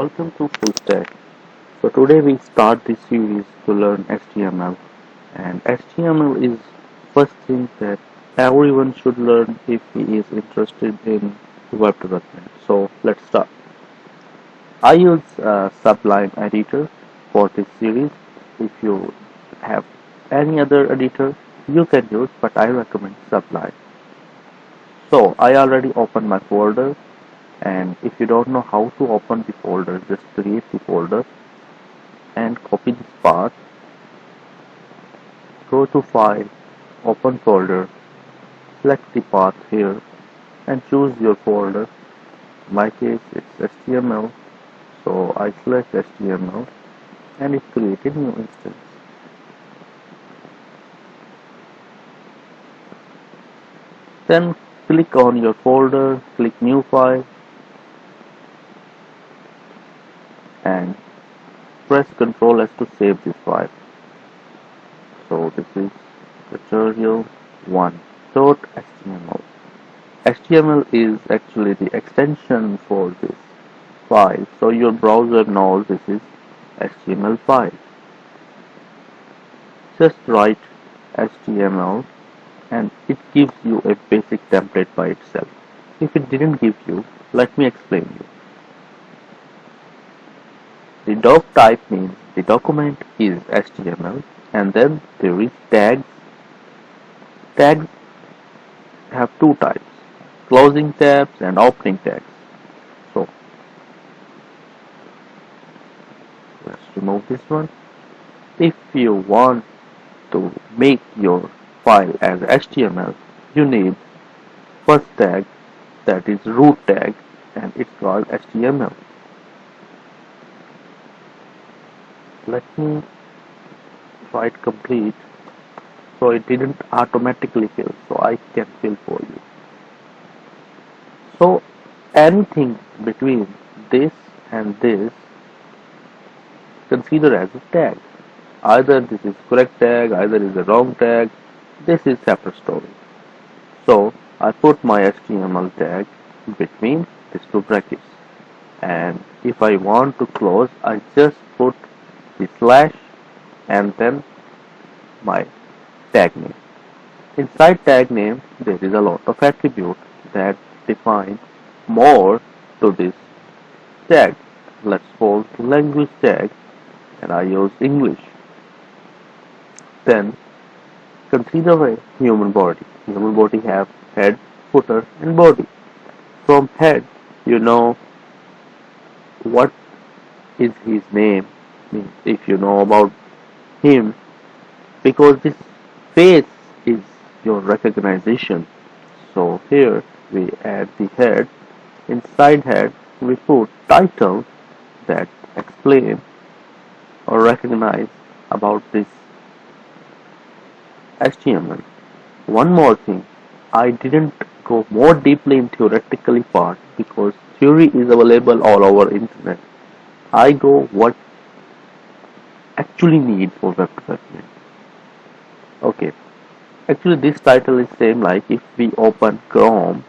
welcome to Full Stack. So today we start this series to learn HTML, and HTML is first thing that everyone should learn if he is interested in web development. So let's start. I use Sublime Editor for this series. If you have any other editor, you can use, but I recommend Sublime. So I already opened my folder, and if you don't know how to open the folder, just create the folder and copy this path. Go to File, Open Folder, select the path here and choose your folder. In my case it's HTML, so I select HTML and it created new instance. Then click on your folder, click New File and press Ctrl S to save this file. So this is tutorial 1.html. HTML is actually the extension for this file, so your browser knows this is HTML file. Just write HTML and it gives you a basic template by itself. If it didn't give you, let me explain you. The doc type means the document is HTML, and then there is tags. Tags have two types, closing tabs and opening tags. So let's remove this one. If you want to make your file as HTML, you need first tag, that is root tag, and it's called HTML. Let me try it complete. So it didn't automatically fill, so I can fill for you. So anything between this and this, consider as a tag. Either this is correct tag, either is a wrong tag. This is separate story. So I put my HTML tag between these two brackets, and if I want to close, I just put the slash and then my tag name. Inside tag name, there is a lot of attributes that define more to this tag. Let's go to language tag, and I use English. Then consider a human body. Human body have head, footer, and body. From head, you know what is his name. Means if you know about him, because this face is your recognition. So here we add the head. Inside head we put title that explain or recognize about this HTML. One more thing, I didn't go more deeply in theoretically part because theory is available all over internet. I go what actually need for web development. Okay, actually this title is same like if we open Chrome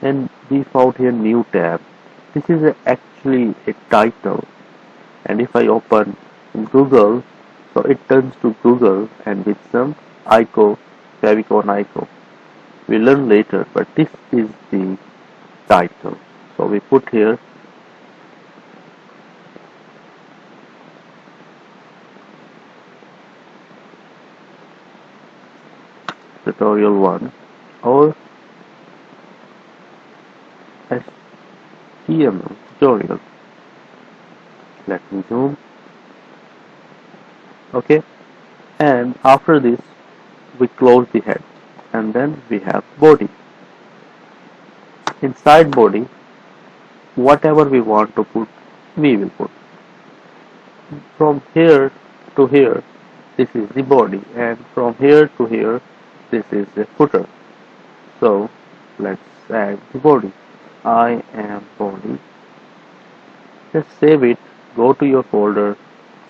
and we found here new tab. This is actually a title, and if I open Google, so it turns to Google and with some ICO, favicon ICO. We learn later, but this is the title. So we put here tutorial 1 or HTML tutorial. Let me zoom. Okay, and after this we close the head and then we have body. Inside body, whatever we want to put, we will put. From here to here, this is the body, and from here to here, this is the footer. So let's add the body. I am body. Just save it, go to your folder,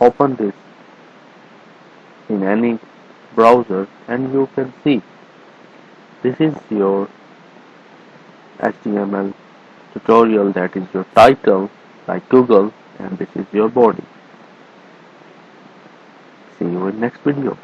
open this in any browser, and you can see this is your HTML tutorial, that is your title, like Google, and this is your body. See you in next video.